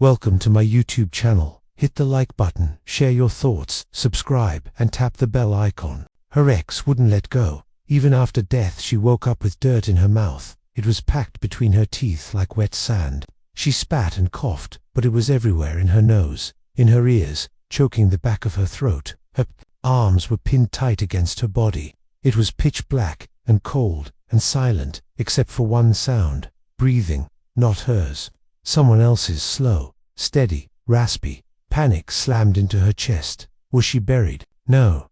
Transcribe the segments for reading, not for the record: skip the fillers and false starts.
Welcome to my YouTube channel. Hit the like button, share your thoughts, subscribe, and tap the bell icon. Her ex wouldn't let go. Even after death, she woke up with dirt in her mouth. It was packed between her teeth like wet sand. She spat and coughed, but it was everywhere, in her nose, in her ears, choking the back of her throat. Her arms were pinned tight against her body. It was pitch black and cold and silent, except for one sound: breathing, not hers. Someone else's, slow, steady, raspy. Panic slammed into her chest. Was she buried? No.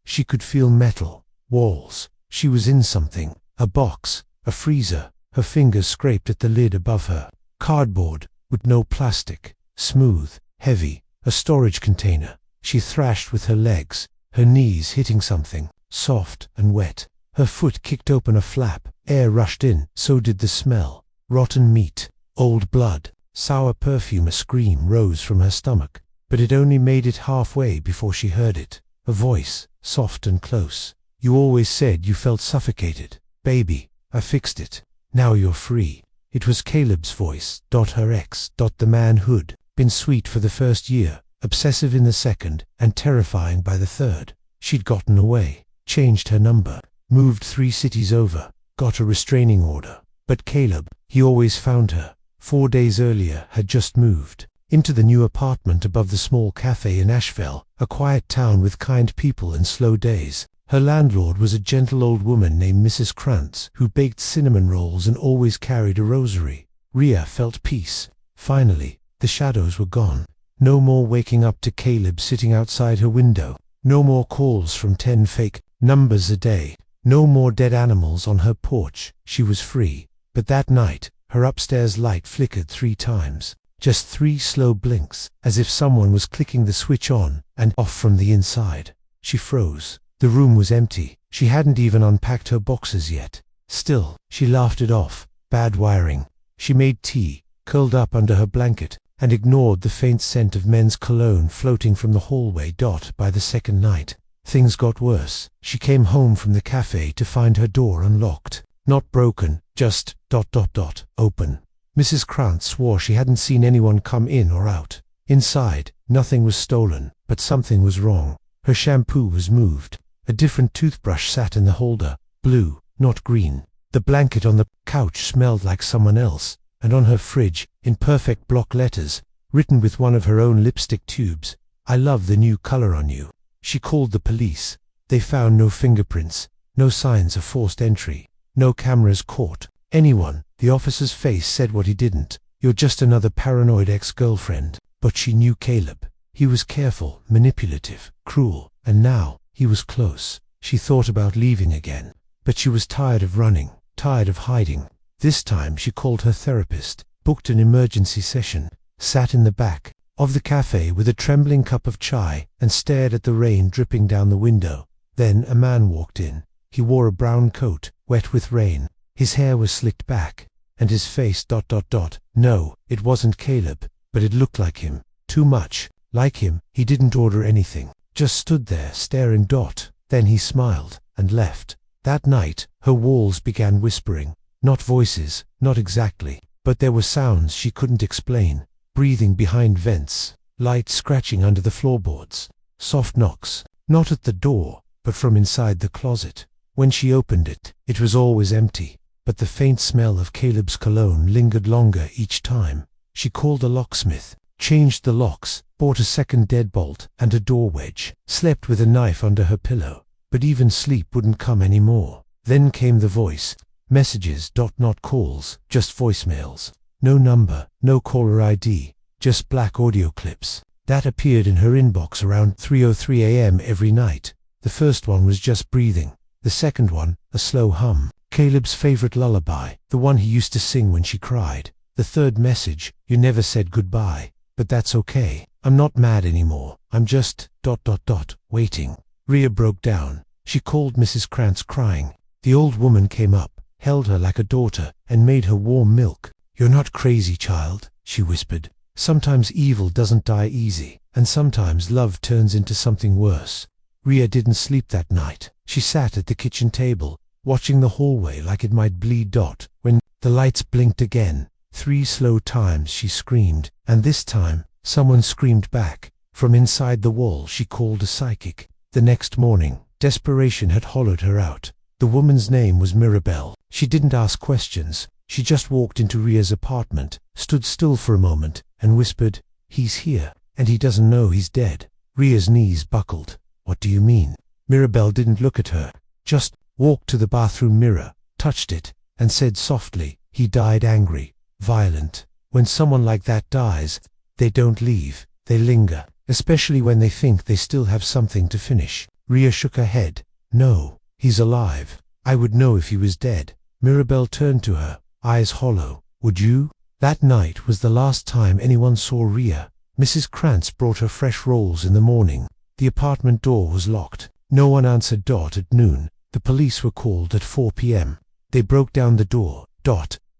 She could feel metal, walls. She was in something, a box, a freezer. Her fingers scraped at the lid above her. Cardboard, with no plastic, smooth, heavy, a storage container. She thrashed with her legs, her knees hitting something, soft and wet. Her foot kicked open a flap. Air rushed in, so did the smell. Rotten meat, old blood, sour perfume. A scream rose from her stomach, but it only made it halfway before she heard it. A voice, soft and close. You always said you felt suffocated. Baby, I fixed it. Now you're free. It was Caleb's voice. Her ex. The man who'd been sweet for the first year, obsessive in the second, and terrifying by the third. She'd gotten away, changed her number, moved 3 cities over, got a restraining order. But Caleb, he always found her. 4 days earlier, had just moved into the new apartment above the small cafe in Asheville, a quiet town with kind people and slow days. Her landlord was a gentle old woman named Mrs. Krantz, who baked cinnamon rolls and always carried a rosary. Rhea felt peace. Finally, the shadows were gone. No more waking up to Caleb sitting outside her window. No more calls from 10 fake numbers a day. No more dead animals on her porch. She was free. But that night, her upstairs light flickered 3 times. Just 3 slow blinks, as if someone was clicking the switch on and off from the inside. She froze. The room was empty. She hadn't even unpacked her boxes yet. Still, she laughed it off. Bad wiring. She made tea, curled up under her blanket, and ignored the faint scent of men's cologne floating from the hallway. By the second night, things got worse. She came home from the cafe to find her door unlocked. Not broken, just ... open. Mrs. Krantz swore she hadn't seen anyone come in or out. Inside, nothing was stolen, but something was wrong. Her shampoo was moved. A different toothbrush sat in the holder, blue, not green. The blanket on the couch smelled like someone else, and on her fridge, in perfect block letters, written with one of her own lipstick tubes, "I love the new color on you." She called the police. They found no fingerprints, no signs of forced entry, no cameras caught anyone. The officer's face said what he didn't. You're just another paranoid ex-girlfriend. But she knew Caleb. He was careful, manipulative, cruel, and now he was close. She thought about leaving again, but she was tired of running, tired of hiding. This time she called her therapist, booked an emergency session, sat in the back of the cafe with a trembling cup of chai, and stared at the rain dripping down the window. Then a man walked in. He wore a brown coat, wet with rain. His hair was slicked back, and his face ... No, it wasn't Caleb, but it looked like him. Too much like him. He didn't order anything, just stood there staring. Then he smiled and left. That night, her walls began whispering. Not voices, not exactly, but there were sounds she couldn't explain. Breathing behind vents, light scratching under the floorboards, soft knocks, not at the door, but from inside the closet. When she opened it, it was always empty, but the faint smell of Caleb's cologne lingered longer each time. She called a locksmith, changed the locks, bought a second deadbolt and a door wedge, slept with a knife under her pillow, but even sleep wouldn't come anymore. Then came the voice. Messages, not calls, just voicemails. No number, no caller ID, just black audio clips. That appeared in her inbox around 3:03 a.m. every night. The first one was just breathing. The second one, a slow hum. Caleb's favorite lullaby, the one he used to sing when she cried. The third message, you never said goodbye, but that's okay. I'm not mad anymore. I'm just ... waiting. Rhea broke down. She called Mrs. Krantz crying. The old woman came up, held her like a daughter, and made her warm milk. You're not crazy, child, she whispered. Sometimes evil doesn't die easy, and sometimes love turns into something worse. Rhea didn't sleep that night. She sat at the kitchen table, watching the hallway like it might bleed. When the lights blinked again, 3 slow times she screamed, and this time, someone screamed back. From inside the wall she called a psychic. The next morning, desperation had hollowed her out. The woman's name was Mirabelle. She didn't ask questions. She just walked into Ria's apartment, stood still for a moment, and whispered, "He's here, and he doesn't know he's dead." Ria's knees buckled. "What do you mean?" Mirabelle didn't look at her, just walked to the bathroom mirror, touched it, and said softly, "He died angry, violent. When someone like that dies, they don't leave, they linger, especially when they think they still have something to finish." Ria shook her head. "No, he's alive. I would know if he was dead." Mirabelle turned to her, eyes hollow. "Would you?" That night was the last time anyone saw Ria. Mrs. Krantz brought her fresh rolls in the morning. The apartment door was locked. No one answered. At noon, the police were called at 4 p.m. They broke down the door.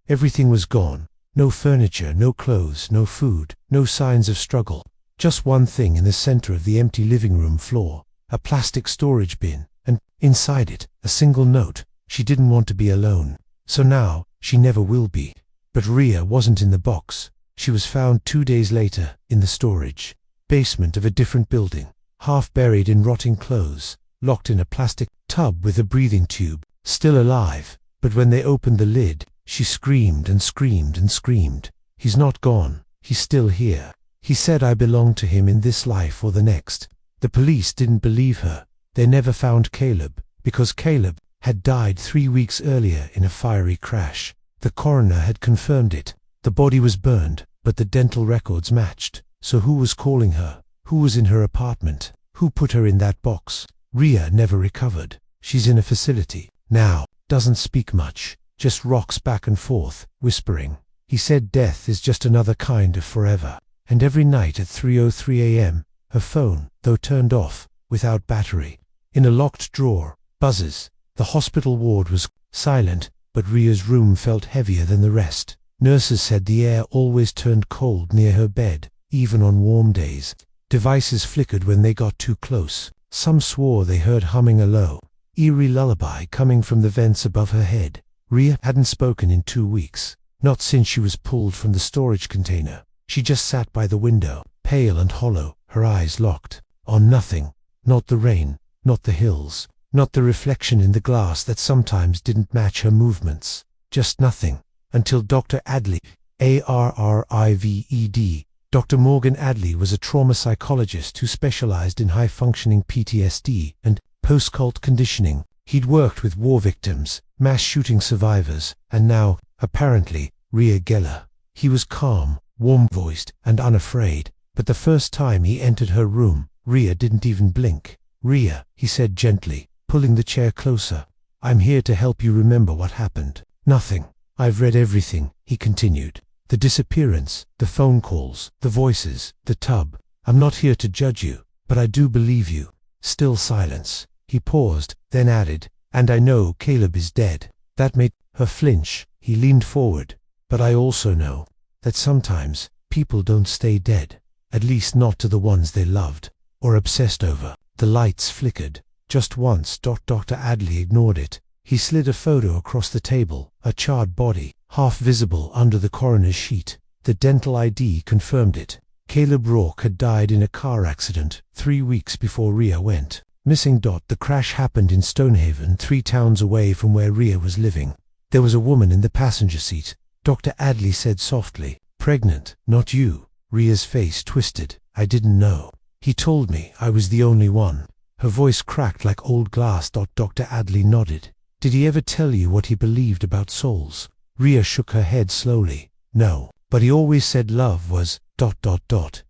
Everything was gone. No furniture, no clothes, no food, no signs of struggle. Just one thing in the center of the empty living room floor, a plastic storage bin, and inside it, a single note. She didn't want to be alone. So now, she never will be. But Ria wasn't in the box. She was found 2 days later, in the storage basement of a different building, half buried in rotting clothes, locked in a plastic tub with a breathing tube, still alive. But when they opened the lid, she screamed and screamed and screamed. "He's not gone. He's still here. He said I belonged to him in this life or the next." The police didn't believe her. They never found Caleb, because Caleb had died 3 weeks earlier in a fiery crash. The coroner had confirmed it. The body was burned, but the dental records matched. So who was calling her? Who was in her apartment? Who put her in that box? Ria never recovered. She's in a facility now, doesn't speak much, just rocks back and forth, whispering. He said death is just another kind of forever. And every night at 3:03 a.m., her phone, though turned off, without battery, in a locked drawer, buzzes. The hospital ward was silent, but Ria's room felt heavier than the rest. Nurses said the air always turned cold near her bed, even on warm days. Devices flickered when they got too close. Some swore they heard humming a low, eerie lullaby coming from the vents above her head. Ria hadn't spoken in 2 weeks, not since she was pulled from the storage container. She just sat by the window, pale and hollow, her eyes locked on nothing. Not the rain, not the hills, not the reflection in the glass that sometimes didn't match her movements. Just nothing. Until Dr. Adley, ARRIVED. Dr. Morgan Adley was a trauma psychologist who specialized in high-functioning PTSD and post-cult conditioning. He'd worked with war victims, mass shooting survivors, and now, apparently, Ria Geller. He was calm, warm-voiced, and unafraid, but the first time he entered her room, Ria didn't even blink. "Ria," he said gently, pulling the chair closer. "I'm here to help you remember what happened." "Nothing. I've read everything," he continued. "The disappearance, the phone calls, the voices, the tub. I'm not here to judge you, but I do believe you." Still silence. He paused, then added, "And I know Caleb is dead." That made her flinch. He leaned forward. "But I also know that sometimes people don't stay dead, at least not to the ones they loved or obsessed over." The lights flickered. Just once. Dr. Adley ignored it. He slid a photo across the table, a charred body, half visible under the coroner's sheet. The dental ID confirmed it. Caleb Rourke had died in a car accident 3 weeks before Ria went missing. The crash happened in Stonehaven, 3 towns away from where Ria was living. There was a woman in the passenger seat. Dr. Adley said softly, "Pregnant, not you." Ria's face twisted. "I didn't know. He told me I was the only one." Her voice cracked like old glass. Dr. Adley nodded. "Did he ever tell you what he believed about souls?" Ria shook her head slowly. "No, but he always said love was ...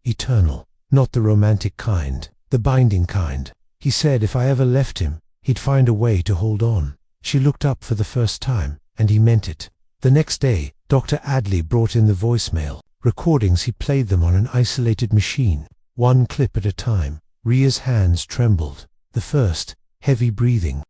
eternal. Not the romantic kind, the binding kind. He said if I ever left him, he'd find a way to hold on." She looked up for the first time, and he meant it. The next day, Dr. Adley brought in the voicemail recordings. He played them on an isolated machine, one clip at a time. Ria's hands trembled. The first, heavy breathing.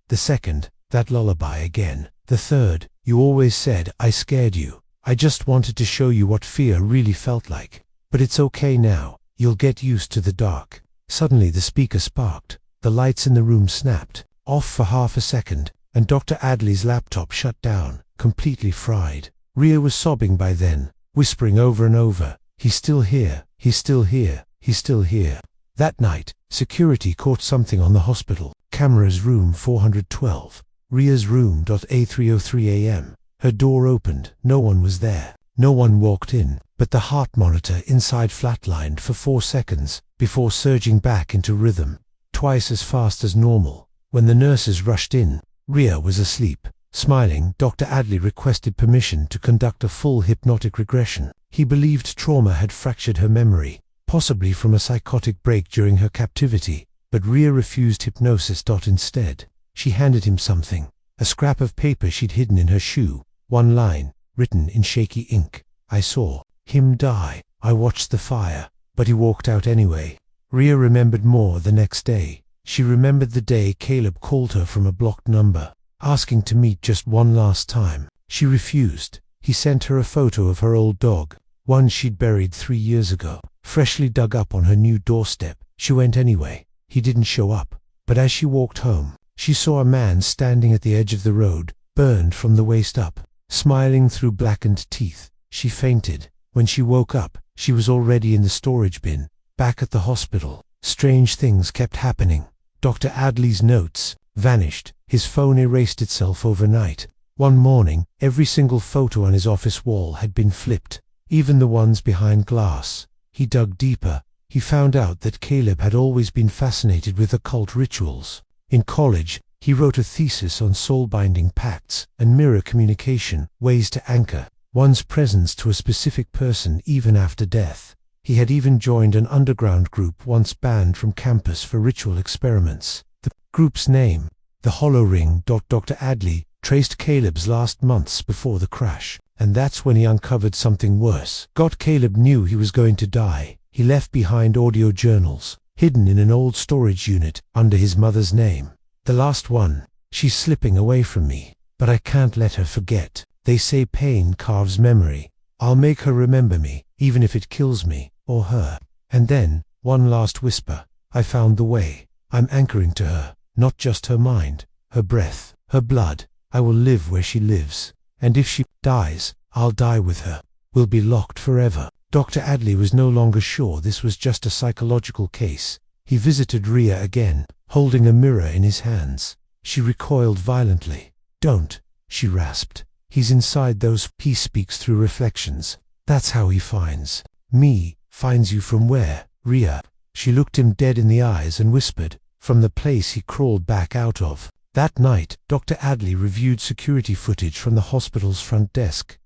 The second, that lullaby again. The third, "You always said I scared you. I just wanted to show you what fear really felt like. But it's okay now. You'll get used to the dark." Suddenly the speaker sparked. The lights in the room snapped off for half a second, and Dr. Adley's laptop shut down, completely fried. Ria was sobbing by then, whispering over and over, "He's still here, he's still here, he's still here." That night, security caught something on the hospital. Cameras room 412. Ria's room. At 3:03 a.m. Her door opened. No one was there. No one walked in, but the heart monitor inside flatlined for 4 seconds before surging back into rhythm, twice as fast as normal. When the nurses rushed in, Ria was asleep. Smiling, Dr. Adley requested permission to conduct a full hypnotic regression. He believed trauma had fractured her memory, possibly from a psychotic break during her captivity, but Ria refused hypnosis. Instead, she handed him something, a scrap of paper she'd hidden in her shoe. One line, written in shaky ink: "I saw him die. I watched the fire, but he walked out anyway." Ria remembered more the next day. She remembered the day Caleb called her from a blocked number, asking to meet just one last time. She refused. He sent her a photo of her old dog, one she'd buried 3 years ago, freshly dug up on her new doorstep. She went anyway. He didn't show up. But as she walked home, she saw a man standing at the edge of the road, burned from the waist up, smiling through blackened teeth. She fainted. When she woke up, she was already in the storage bin, back at the hospital. Strange things kept happening. Dr. Adley's notes vanished. His phone erased itself overnight. One morning, every single photo on his office wall had been flipped, even the ones behind glass. He dug deeper. He found out that Caleb had always been fascinated with occult rituals. In college, he wrote a thesis on soul-binding pacts and mirror communication, ways to anchor one's presence to a specific person even after death. He had even joined an underground group once banned from campus for ritual experiments. The group's name, the Hollow Ring. Dr. Adley traced Caleb's last months before the crash, and that's when he uncovered something worse. Caleb knew he was going to die. He left behind audio journals, hidden in an old storage unit under his mother's name. The last one: "She's slipping away from me, but I can't let her forget. They say pain carves memory. I'll make her remember me, even if it kills me, or her." And then, one last whisper: "I found the way. I'm anchoring to her, not just her mind, her breath, her blood. I will live where she lives. And if she dies, I'll die with her. We'll be locked forever." Dr. Adley was no longer sure this was just a psychological case. He visited Ria again, holding a mirror in his hands. She recoiled violently. "Don't," she rasped. "He's inside those." "He speaks through reflections. That's how he finds me." "Finds you from where, Ria?" She looked him dead in the eyes and whispered, "From the place he crawled back out of." That night, Dr. Adley reviewed security footage from the hospital's front desk.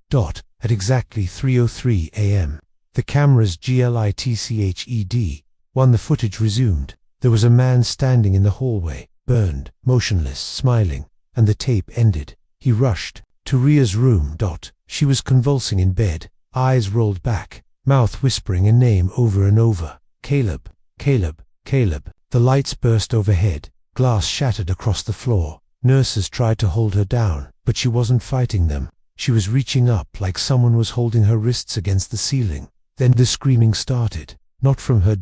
At exactly 3:03 a.m. The cameras glitched. When the footage resumed, there was a man standing in the hallway, burned, motionless, smiling, and the tape ended. He rushed to Ria's room. She was convulsing in bed, eyes rolled back, mouth whispering a name over and over: "Caleb, Caleb, Caleb." The lights burst overhead, glass shattered across the floor. Nurses tried to hold her down, but she wasn't fighting them. She was reaching up like someone was holding her wrists against the ceiling. Then the screaming started, not from her.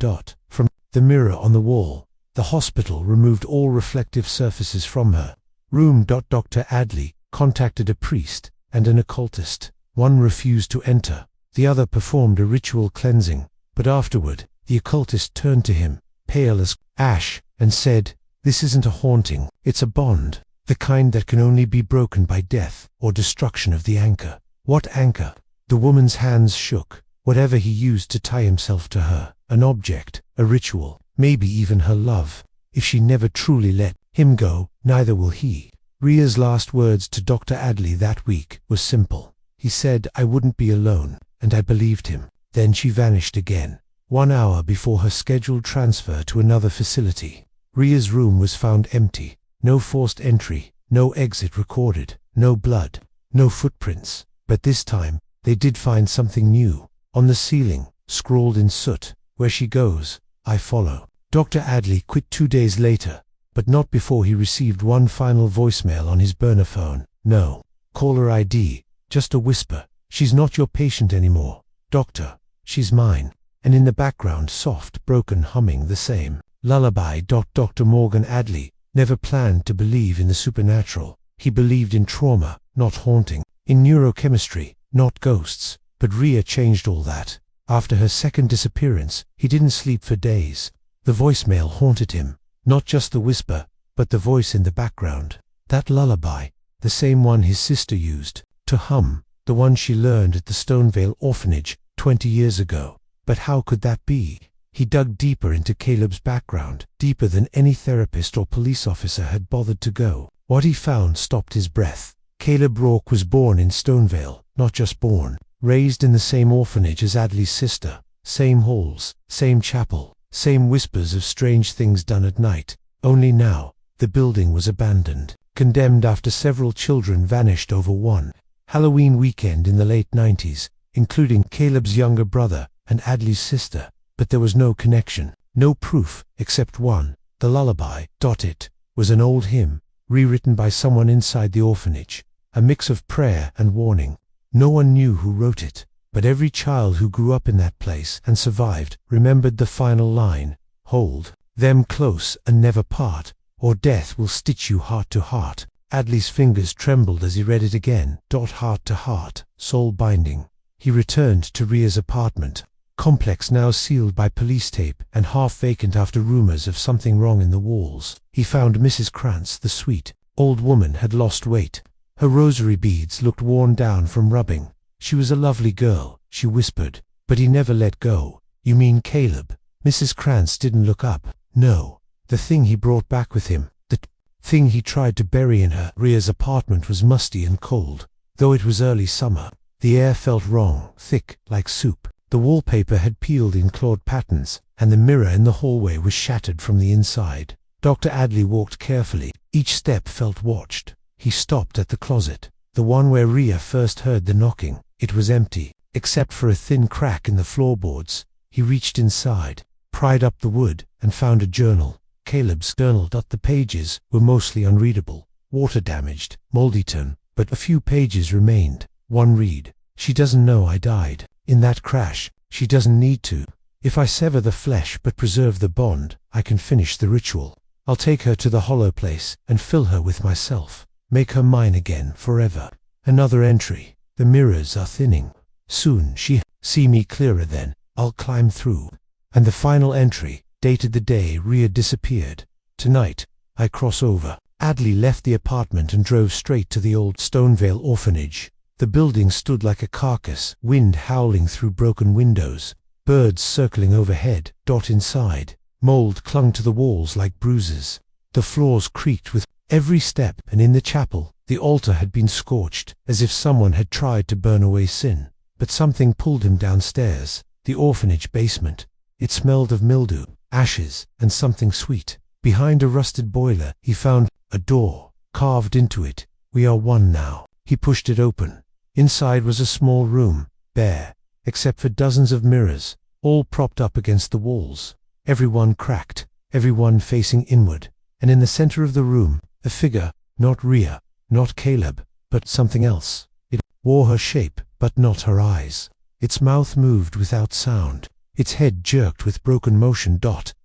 From the mirror on the wall. The hospital removed all reflective surfaces from her room. Dr. Adley contacted a priest and an occultist. One refused to enter. The other performed a ritual cleansing, but afterward, the occultist turned to him, pale as ash, and said, "This isn't a haunting, it's a bond, the kind that can only be broken by death or destruction of the anchor." "What anchor?" The woman's hands shook. Whatever he used to tie himself to her, an object, a ritual, maybe even her love. If she never truly let him go, neither will he. Ria's last words to Dr. Adley that week were simple. He said, "I wouldn't be alone," and I believed him. Then she vanished again, 1 hour before her scheduled transfer to another facility. Ria's room was found empty. No forced entry, no exit recorded, no blood, no footprints. But this time, they did find something new. On the ceiling, scrawled in soot: "Where she goes, I follow." Dr. Adley quit 2 days later, but not before he received one final voicemail on his burner phone. No caller ID, just a whisper: "She's not your patient anymore, doctor. She's mine." And in the background, soft, broken humming, the same lullaby. Dr. Morgan Adley never planned to believe in the supernatural. He believed in trauma, not haunting. In neurochemistry, not ghosts. But Rhea changed all that. After her second disappearance, he didn't sleep for days. The voicemail haunted him. Not just the whisper, but the voice in the background. That lullaby, the same one his sister used to hum, the one she learned at the Stonevale orphanage 20 years ago. But how could that be? He dug deeper into Caleb's background, deeper than any therapist or police officer had bothered to go. What he found stopped his breath. Caleb Rourke was born in Stonevale, not just born, raised in the same orphanage as Adley's sister, same halls, same chapel, same whispers of strange things done at night. Only now, the building was abandoned, condemned after several children vanished over one Halloween weekend in the late 90s, including Caleb's younger brother and Adley's sister. But there was no connection, no proof, except one. The lullaby, It, was an old hymn, rewritten by someone inside the orphanage, a mix of prayer and warning. No one knew who wrote it, but every child who grew up in that place and survived remembered the final line, "Hold them close and never part, or death will stitch you heart to heart." Adley's fingers trembled as he read it again. Heart to heart, soul binding. He returned to Rhea's apartment, complex now sealed by police tape and half vacant after rumors of something wrong in the walls. He found Mrs. Krantz, the sweet old woman, had lost weight. Her rosary beads looked worn down from rubbing. She was a lovely girl, she whispered, but he never let go. "You mean Caleb?" Mrs. Krantz didn't look up. "No. The thing he brought back with him, the thing he tried to bury in her." Rhea's apartment was musty and cold. Though it was early summer, the air felt wrong, thick, like soup. The wallpaper had peeled in clawed patterns, and the mirror in the hallway was shattered from the inside. Dr. Adley walked carefully. Each step felt watched. He stopped at the closet, the one where Rhea first heard the knocking. It was empty, except for a thin crack in the floorboards. He reached inside, pried up the wood, and found a journal. Caleb's journal. The pages were mostly unreadable, water-damaged, moldy-torn, but a few pages remained. One read, "She doesn't know I died in that crash. She doesn't need to. If I sever the flesh but preserve the bond, I can finish the ritual. I'll take her to the hollow place and fill her with myself. Make her mine again forever." Another entry, "The mirrors are thinning. Soon she see me clearer then. I'll climb through." And the final entry, dated the day Rhea disappeared. "Tonight, I cross over." Adley left the apartment and drove straight to the old Stonevale orphanage. The building stood like a carcass, wind howling through broken windows, birds circling overhead. Inside, mold clung to the walls like bruises. The floors creaked with every step, and in the chapel, the altar had been scorched, as if someone had tried to burn away sin. But something pulled him downstairs, the orphanage basement. It smelled of mildew, ashes, and something sweet. Behind a rusted boiler, he found a door, carved into it. "We are one now." He pushed it open. Inside was a small room, bare, except for dozens of mirrors, all propped up against the walls. Every one cracked, every one facing inward. And in the center of the room, a figure, not Rhea, not Caleb, but something else. It wore her shape, but not her eyes. Its mouth moved without sound. Its head jerked with broken motion.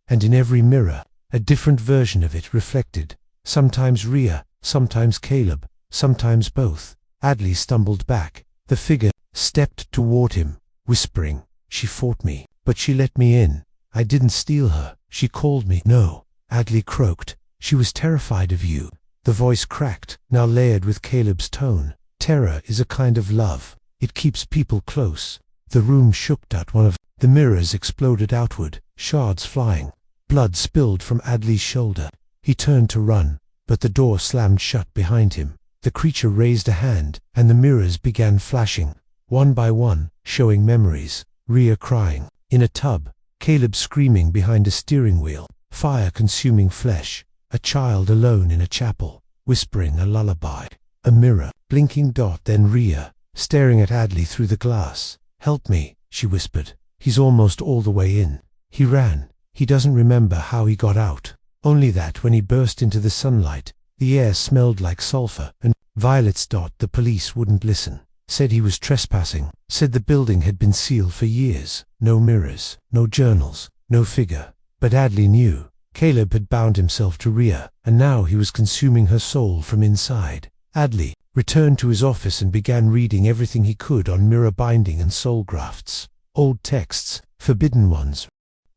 And in every mirror, a different version of it reflected. Sometimes Rhea, sometimes Caleb, sometimes both. Adley stumbled back. The figure stepped toward him, whispering, "She fought me, but she let me in. I didn't steal her. She called me." "No," Adley croaked. "She was terrified of you." The voice cracked, now layered with Caleb's tone. "Terror is a kind of love. It keeps people close." The room shook. One of the mirrors exploded outward, shards flying. Blood spilled from Adley's shoulder. He turned to run, but the door slammed shut behind him. The creature raised a hand, and the mirrors began flashing, one by one, showing memories. Rhea crying in a tub, Caleb screaming behind a steering wheel, fire consuming flesh, a child alone in a chapel, whispering a lullaby, a mirror, blinking. Then Rhea, staring at Adley through the glass. "Help me," she whispered. "He's almost all the way in." He ran. He doesn't remember how he got out, only that when he burst into the sunlight, the air smelled like sulfur and violets. The police wouldn't listen, said he was trespassing, said the building had been sealed for years. No mirrors, no journals, no figure. But Adley knew. Caleb had bound himself to Rhea, and now he was consuming her soul from inside. Adley returned to his office and began reading everything he could on mirror binding and soul grafts. Old texts, forbidden ones.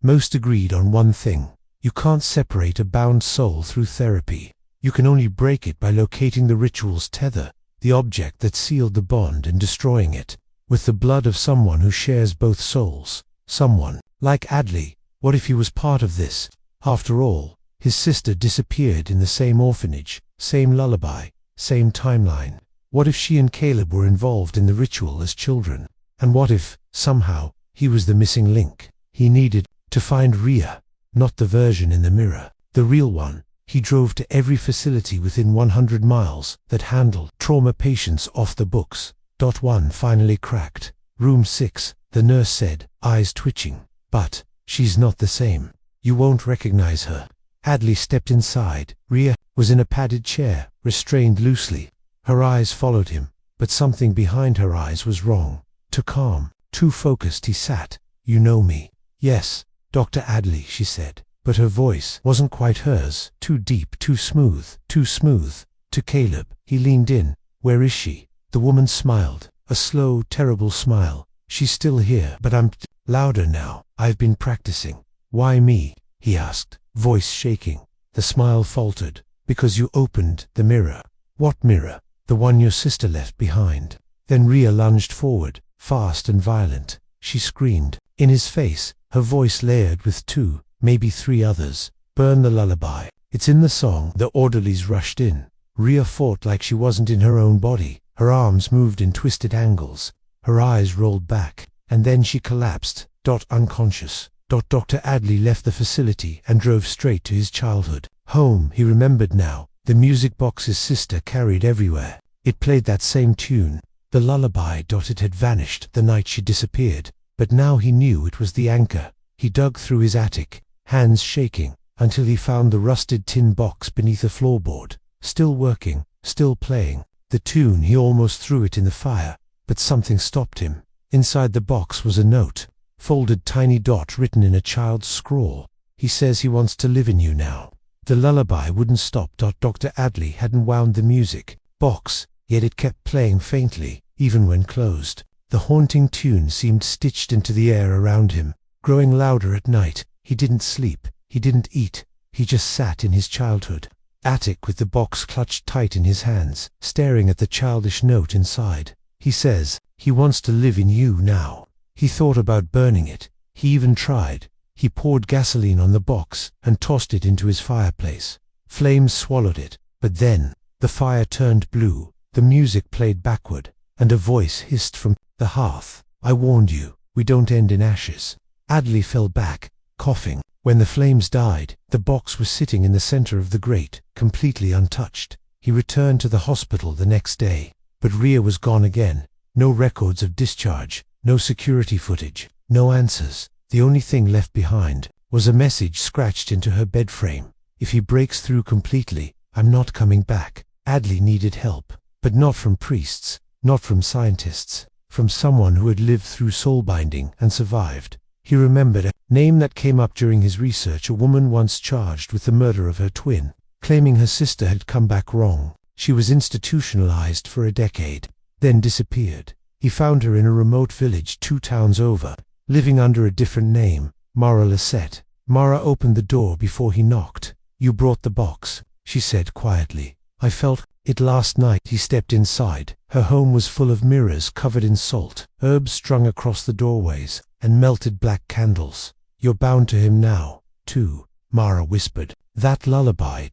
Most agreed on one thing. You can't separate a bound soul through therapy. You can only break it by locating the ritual's tether, the object that sealed the bond, and destroying it, with the blood of someone who shares both souls. Someone like Adley. What if he was part of this? After all, his sister disappeared in the same orphanage, same lullaby, same timeline. What if she and Caleb were involved in the ritual as children? And what if, somehow, he was the missing link? He needed to find Rhea, not the version in the mirror, the real one. He drove to every facility within 100 miles that handled trauma patients off the books. One finally cracked. Room 6, the nurse said, eyes twitching. But she's not the same. You won't recognize her. Adley stepped inside. Rhea was in a padded chair, restrained loosely. Her eyes followed him, but something behind her eyes was wrong. Too calm, too focused. He sat. You know me? Yes, Dr. Adley, she said. But her voice wasn't quite hers. Too deep, too smooth, too smooth. To Caleb, he leaned in. Where is she? The woman smiled, a slow, terrible smile. She's still here, but I'm louder now. I've been practicing. Why me? He asked, voice shaking. The smile faltered. Because you opened the mirror. What mirror? The one your sister left behind. Then Rhea lunged forward, fast and violent. She screamed. In his face, her voice layered with 2, maybe 3 others. Burn the lullaby. It's in the song. The orderlies rushed in. Rhea fought like she wasn't in her own body. Her arms moved in twisted angles. Her eyes rolled back. And then she collapsed. Unconscious. Dr. Adley left the facility and drove straight to his childhood. Home, he remembered now. The music box his sister carried everywhere. It played that same tune. The lullaby. It had vanished the night she disappeared. But now he knew it was the anchor. He dug through his attic, hands shaking, until he found the rusted tin box beneath a floorboard. Still working, still playing. The tune. He almost threw it in the fire, but something stopped him. Inside the box was a note. Folded tiny dot written in a child's scrawl. He says he wants to live in you now. The lullaby wouldn't stop. Dr. Adley hadn't wound the music box, yet it kept playing faintly, even when closed. The haunting tune seemed stitched into the air around him, growing louder at night. He didn't sleep, he didn't eat, he just sat in his childhood attic with the box clutched tight in his hands, staring at the childish note inside. He says he wants to live in you now. He thought about burning it. He even tried. He poured gasoline on the box and tossed it into his fireplace. Flames swallowed it, but then the fire turned blue. The music played backward, and a voice hissed from the hearth. I warned you, we don't end in ashes. Adley fell back, coughing. When the flames died, the box was sitting in the center of the grate, completely untouched. He returned to the hospital the next day, but Rhea was gone again. No records of discharge, no security footage, no answers. The only thing left behind was a message scratched into her bed frame. If he breaks through completely, I'm not coming back. Adley needed help, but not from priests, not from scientists, from someone who had lived through soul-binding and survived. He remembered a name that came up during his research, a woman once charged with the murder of her twin, claiming her sister had come back wrong. She was institutionalized for a decade, then disappeared. He found her in a remote village 2 towns over, living under a different name, Mara Lisette. Mara opened the door before he knocked. You brought the box, she said quietly. I felt it last night. He stepped inside. Her home was full of mirrors covered in salt, herbs strung across the doorways, and melted black candles. You're bound to him now, too, Mara whispered. That lullaby.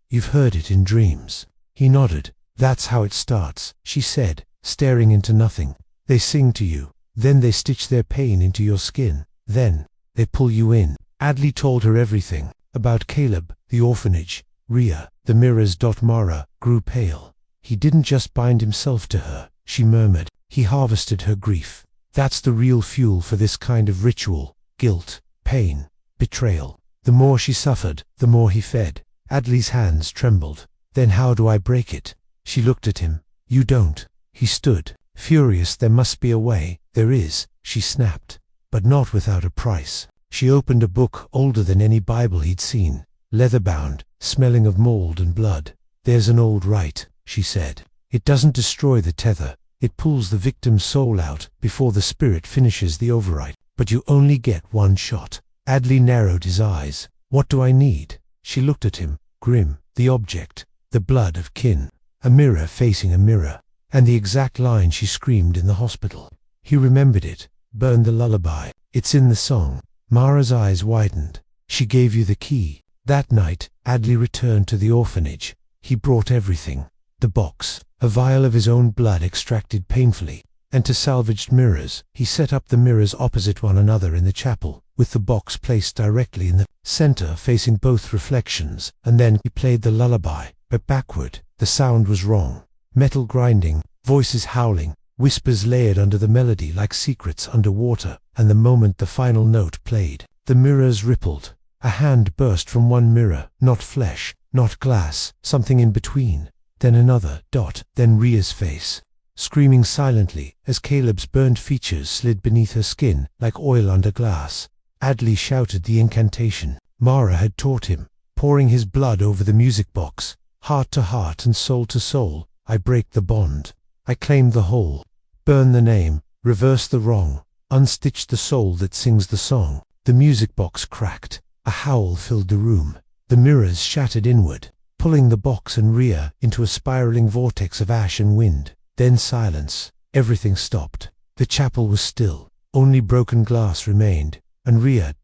You've heard it in dreams. He nodded. That's how it starts, she said, staring into nothing. They sing to you, then they stitch their pain into your skin, then they pull you in. Adley told her everything, about Caleb, the orphanage, Rhea, the mirrors. Mara grew pale. He didn't just bind himself to her, she murmured. He harvested her grief. That's the real fuel for this kind of ritual. Guilt, pain, betrayal. The more she suffered, the more he fed. Adley's hands trembled. Then how do I break it? She looked at him. You don't. He stood, furious. There must be a way. There is, she snapped. But not without a price. She opened a book older than any Bible he'd seen, leather-bound, smelling of mold and blood. There's an old rite. she said. It doesn't destroy the tether. It pulls the victim's soul out before the spirit finishes the override. But you only get one shot. Adley narrowed his eyes. What do I need? She looked at him, grim. The object. The blood of kin. A mirror facing a mirror. And the exact line she screamed in the hospital. He remembered it. Burn the lullaby. It's in the song. Mara's eyes widened. She gave you the key. That night, Adley returned to the orphanage. He brought everything. The box. A vial of his own blood extracted painfully. And to salvaged mirrors, he set up the mirrors opposite one another in the chapel, with the box placed directly in the center facing both reflections, and then he played the lullaby, but backward. The sound was wrong. Metal grinding, voices howling, whispers layered under the melody like secrets under water, and the moment the final note played, the mirrors rippled. A hand burst from one mirror, not flesh, not glass, something in between. Then another dot, then Ria's face, screaming silently as Caleb's burned features slid beneath her skin like oil under glass. Adley shouted the incantation Mara had taught him, pouring his blood over the music box. Heart to heart and soul to soul, I break the bond. I claim the whole. Burn the name, reverse the wrong, unstitch the soul that sings the song. The music box cracked. A howl filled the room. The mirrors shattered inward, pulling the box and Ria into a spiraling vortex of ash and wind. Then silence. Everything stopped. The chapel was still. Only broken glass remained, and Ria ...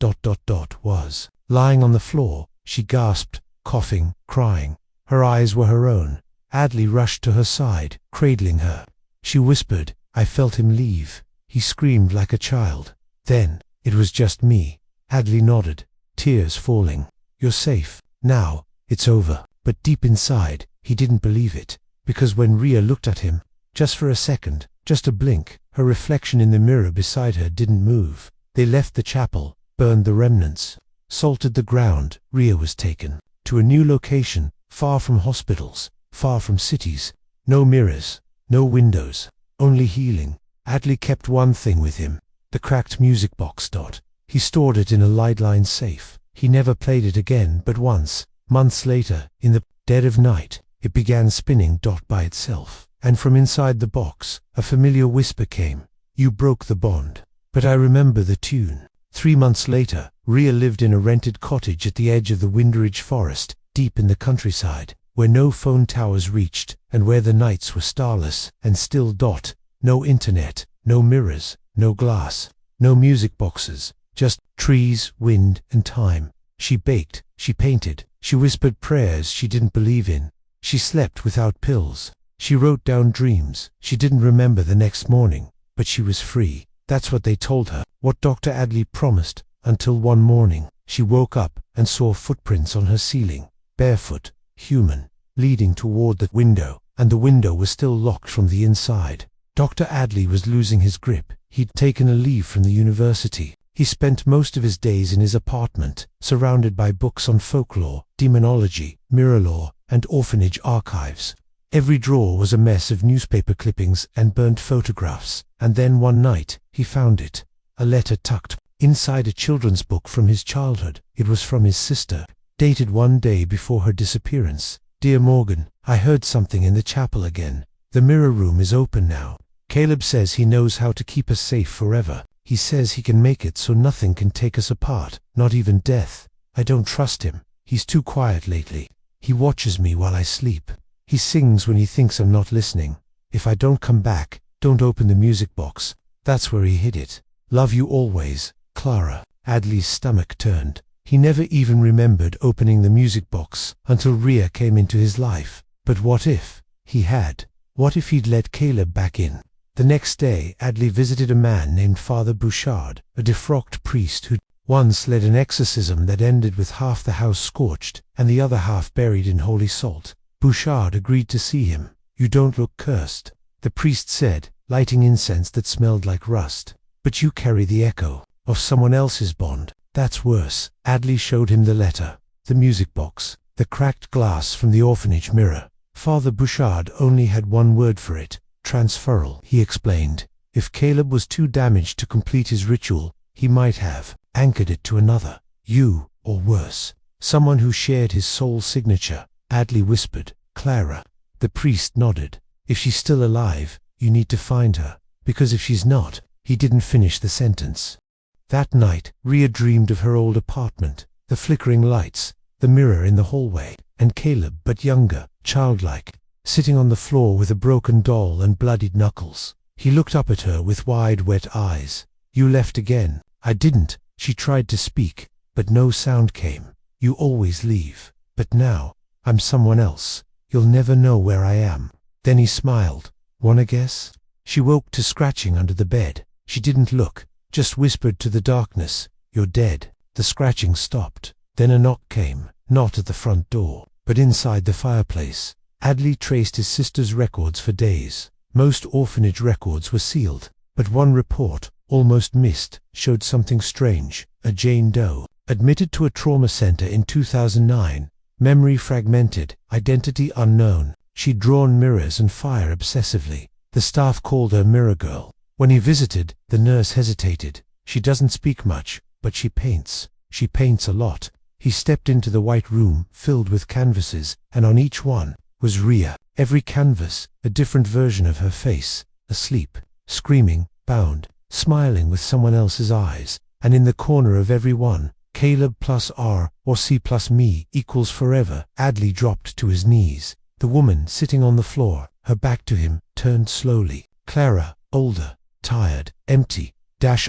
was lying on the floor. She gasped, coughing, crying. Her eyes were her own. Adley rushed to her side, cradling her. She whispered, I felt him leave. He screamed like a child. Then, it was just me. Adley nodded, tears falling. You're safe. Now, it's over. But deep inside, he didn't believe it. Because when Ria looked at him, just for a second, just a blink, her reflection in the mirror beside her didn't move. They left the chapel, burned the remnants, salted the ground. Ria was taken to a new location, far from hospitals, far from cities. No mirrors, no windows, only healing. Adley kept one thing with him, the cracked music box. He stored it in a lead-lined safe. He never played it again, but once, months later, in the dead of night, it began spinning by itself. And from inside the box, a familiar whisper came. You broke the bond. But I remember the tune. 3 months later, Ria lived in a rented cottage at the edge of the Winderidge forest, deep in the countryside, where no phone towers reached, and where the nights were starless and still. No internet, no mirrors, no glass, no music boxes, just trees, wind, and time. She baked, she painted, she whispered prayers she didn't believe in. She slept without pills. She wrote down dreams. She didn't remember the next morning, but she was free. That's what they told her, what Dr. Adley promised, until one morning, she woke up and saw footprints on her ceiling, barefoot, human, leading toward the window, and the window was still locked from the inside. Dr. Adley was losing his grip. He'd taken a leave from the university. He spent most of his days in his apartment, surrounded by books on folklore, demonology, mirror lore, and orphanage archives. Every drawer was a mess of newspaper clippings and burnt photographs, and then one night, he found it. A letter tucked inside a children's book from his childhood. It was from his sister, dated one day before her disappearance. Dear Morgan, I heard something in the chapel again. The mirror room is open now. Caleb says he knows how to keep us safe forever. He says he can make it so nothing can take us apart, not even death. I don't trust him. He's too quiet lately. He watches me while I sleep. He sings when he thinks I'm not listening. If I don't come back, don't open the music box. That's where he hid it. Love you always, Clara. Adley's stomach turned. He never even remembered opening the music box until Ria came into his life. But what if he had? What if he'd let Caleb back in? The next day, Adley visited a man named Father Bouchard, a defrocked priest who'd once led an exorcism that ended with half the house scorched and the other half buried in holy salt. Bouchard agreed to see him. You don't look cursed, the priest said, lighting incense that smelled like rust. But you carry the echo of someone else's bond. That's worse. Adley showed him the letter, the music box, the cracked glass from the orphanage mirror. Father Bouchard only had one word for it. Transferal, he explained. If Caleb was too damaged to complete his ritual, he might have anchored it to another. You, or worse, someone who shared his soul signature. Adley whispered, Clara. The priest nodded. If she's still alive, you need to find her, because if she's not, he didn't finish the sentence. That night, Rhea dreamed of her old apartment, the flickering lights, the mirror in the hallway, and Caleb, but younger, childlike, sitting on the floor with a broken doll and bloodied knuckles. He looked up at her with wide, wet eyes. You left again. I didn't. She tried to speak, but no sound came. You always leave. But now, I'm someone else. You'll never know where I am. Then he smiled. Wanna guess? She woke to scratching under the bed. She didn't look, just whispered to the darkness, "You're dead." The scratching stopped. Then a knock came, not at the front door, but inside the fireplace. Adley traced his sister's records for days. Most orphanage records were sealed, but one report, almost missed, showed something strange. A Jane Doe, admitted to a trauma center in 2009, memory fragmented, identity unknown. She'd drawn mirrors and fire obsessively. The staff called her Mirror Girl. When he visited, the nurse hesitated. She doesn't speak much, but she paints. She paints a lot. He stepped into the white room, filled with canvases, and on each one was Rhea. Every canvas, a different version of her face, asleep, screaming, bound, smiling with someone else's eyes, and in the corner of every one, Caleb plus R or C plus me equals forever. Adley dropped to his knees. The woman sitting on the floor, her back to him, turned slowly. Clara, older, tired, empty,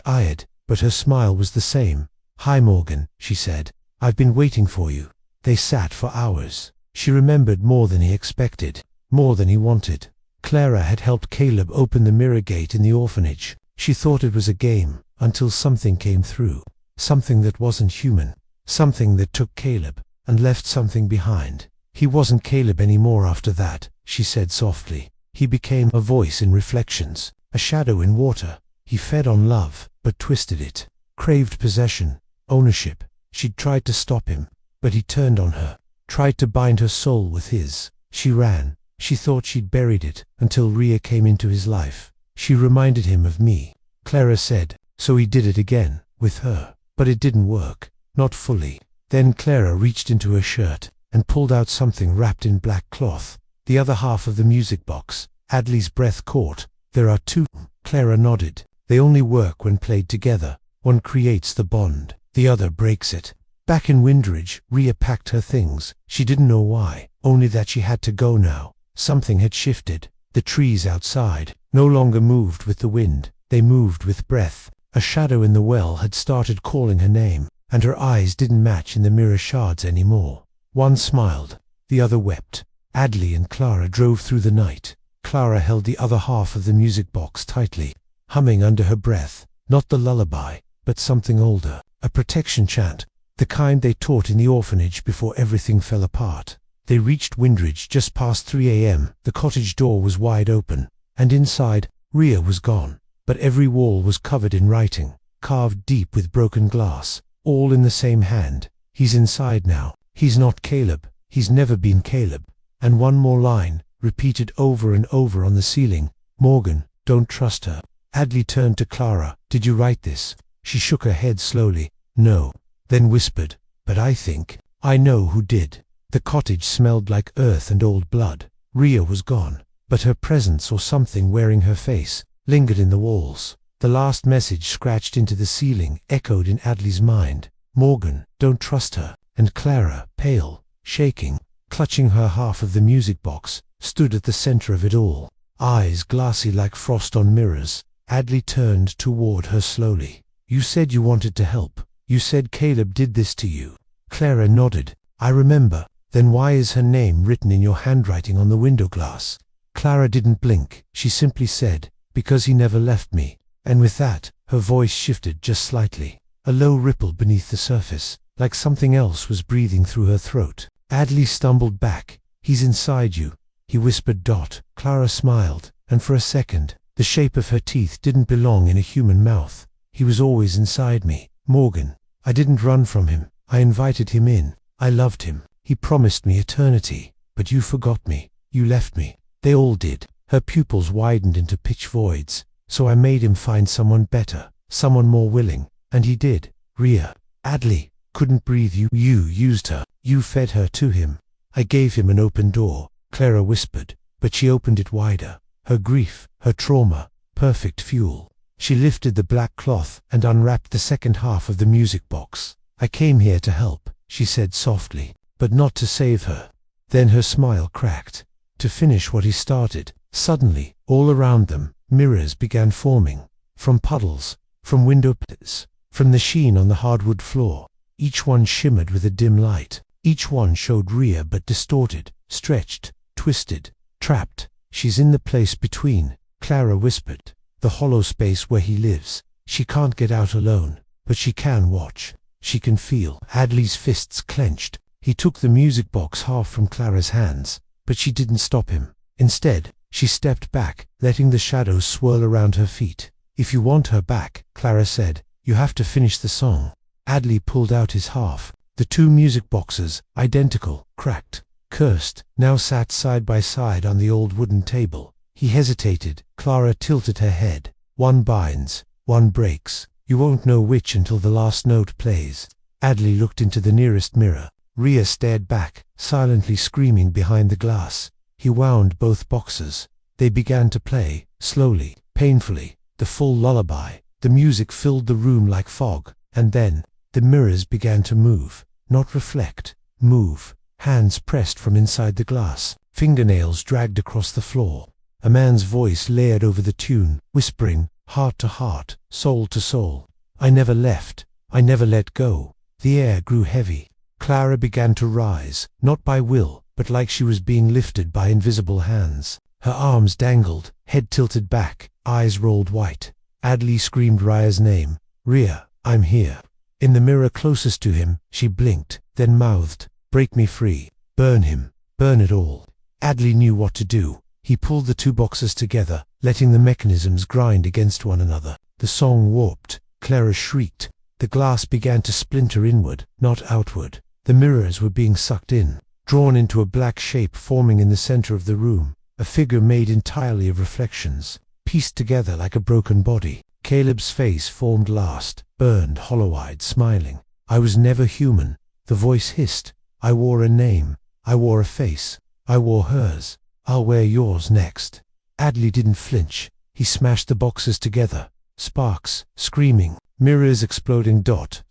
eyed, but her smile was the same. "Hi Morgan," she said. "I've been waiting for you." They sat for hours. She remembered more than he expected, more than he wanted. Clara had helped Caleb open the mirror gate in the orphanage. She thought it was a game, until something came through. Something that wasn't human. Something that took Caleb, and left something behind. He wasn't Caleb anymore after that, she said softly. He became a voice in reflections, a shadow in water. He fed on love, but twisted it. Craved possession, ownership. She'd tried to stop him, but he turned on her. Tried to bind her soul with his. She ran. She thought she'd buried it, until Rhea came into his life. She reminded him of me. Clara said, so he did it again, with her. But it didn't work. Not fully. Then Clara reached into her shirt, and pulled out something wrapped in black cloth. The other half of the music box. Adley's breath caught. "There are two." Clara nodded. "They only work when played together. One creates the bond, the other breaks it." Back in Windridge, Rhea packed her things. She didn't know why, only that she had to go now. Something had shifted. The trees outside no longer moved with the wind. They moved with breath. A shadow in the well had started calling her name, and her eyes didn't match in the mirror shards anymore. One smiled, the other wept. Adley and Clara drove through the night. Clara held the other half of the music box tightly, humming under her breath, not the lullaby, but something older, a protection chant, the kind they taught in the orphanage before everything fell apart. They reached Windridge just past 3 a.m. The cottage door was wide open, and inside, Rhea was gone. But every wall was covered in writing, carved deep with broken glass, all in the same hand. "He's inside now. He's not Caleb. He's never been Caleb." And one more line, repeated over and over on the ceiling. "Morgan, don't trust her." Adley turned to Clara. "Did you write this?" She shook her head slowly. "No." Then whispered, "But I think I know who did." The cottage smelled like earth and old blood. Rhea was gone, but her presence or something wearing her face lingered in the walls. The last message scratched into the ceiling echoed in Adley's mind. "Morgan, don't trust her." And Clara, pale, shaking, clutching her half of the music box, stood at the center of it all, eyes glassy like frost on mirrors. Adley turned toward her slowly. "You said you wanted to help. You said Caleb did this to you." Clara nodded. "I remember." "Then why is her name written in your handwriting on the window glass?" Clara didn't blink. She simply said, "Because he never left me." And with that, her voice shifted just slightly. A low ripple beneath the surface, like something else was breathing through her throat. Adley stumbled back. "He's inside you," he whispered. Clara smiled, and for a second, the shape of her teeth didn't belong in a human mouth. "He was always inside me, Morgan. I didn't run from him. I invited him in. I loved him. He promised me eternity. But you forgot me. You left me. They all did." Her pupils widened into pitch voids. "So I made him find someone better, someone more willing. And he did. Rhea." Adley couldn't breathe. You used her. You fed her to him." "I gave him an open door," Clara whispered. but she opened it wider. Her grief, her trauma, perfect fuel. She lifted the black cloth and unwrapped the second half of the music box. "I came here to help," she said softly, "but not to save her." Then her smile cracked. To finish what he started. Suddenly, all around them, mirrors began forming. From puddles, from window panes, from the sheen on the hardwood floor. Each one shimmered with a dim light. Each one showed Rhea but distorted, stretched, twisted, trapped. "She's in the place between," Clara whispered. "The hollow space where he lives. She can't get out alone, but she can watch. She can feel." Adley's fists clenched. He took the music box half from Clara's hands, but she didn't stop him. Instead, she stepped back, letting the shadows swirl around her feet. "If you want her back," Clara said, "you have to finish the song." Adley pulled out his half. The two music boxes, identical, cracked, cursed, now sat side by side on the old wooden table. He hesitated. Clara tilted her head. "One binds, one breaks. You won't know which until the last note plays." Adley looked into the nearest mirror. Rhea stared back, silently screaming behind the glass. He wound both boxes. They began to play, slowly, painfully, the full lullaby. The music filled the room like fog, and then the mirrors began to move, not reflect, move. Hands pressed from inside the glass, fingernails dragged across the floor. A man's voice layered over the tune, whispering, heart to heart, soul to soul. "I never left, I never let go." The air grew heavy. Clara began to rise, not by will, but like she was being lifted by invisible hands. Her arms dangled, head tilted back, eyes rolled white. Adley screamed Rhea's name. "Rhea, I'm here." In the mirror closest to him, she blinked, then mouthed, "Break me free. Burn him. Burn it all." Adley knew what to do. He pulled the two boxes together, letting the mechanisms grind against one another. The song warped. Clara shrieked. The glass began to splinter inward, not outward. The mirrors were being sucked in, drawn into a black shape forming in the center of the room, a figure made entirely of reflections, pieced together like a broken body. Caleb's face formed last, burned, hollow-eyed, smiling. "I was never human," the voice hissed. "I wore a name. I wore a face. I wore hers. I'll wear yours next." Adley didn't flinch. He smashed the boxes together. Sparks, screaming, mirrors exploding,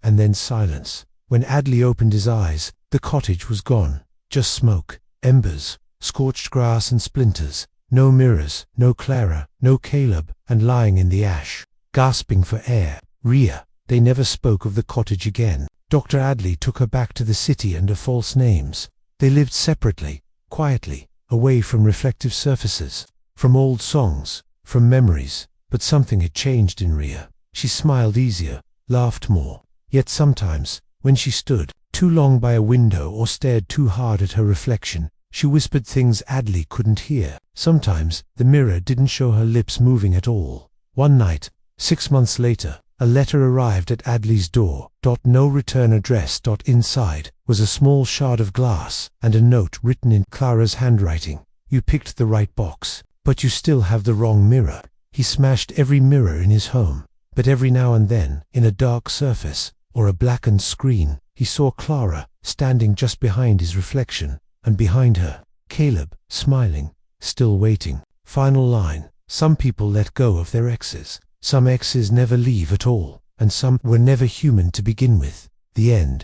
and then silence. When Adley opened his eyes, the cottage was gone. Just smoke, embers, scorched grass and splinters. No mirrors, no Clara, no Caleb, and lying in the ash, gasping for air, Rhea. They never spoke of the cottage again. Dr. Adley took her back to the city under false names. They lived separately, quietly, away from reflective surfaces, from old songs, from memories. But something had changed in Rhea. She smiled easier, laughed more. Yet sometimes, when she stood too long by a window or stared too hard at her reflection, she whispered things Adley couldn't hear. Sometimes the mirror didn't show her lips moving at all. One night, 6 months later, a letter arrived at Adley's door. No return address. Inside was a small shard of glass and a note written in Clara's handwriting. "You picked the right box, but you still have the wrong mirror." He smashed every mirror in his home, but every now and then, in a dark surface or a blackened screen, he saw Clara standing just behind his reflection, and behind her, Caleb, smiling, still waiting. Final line: some people let go of their exes. Some exes never leave at all, and some were never human to begin with. The end.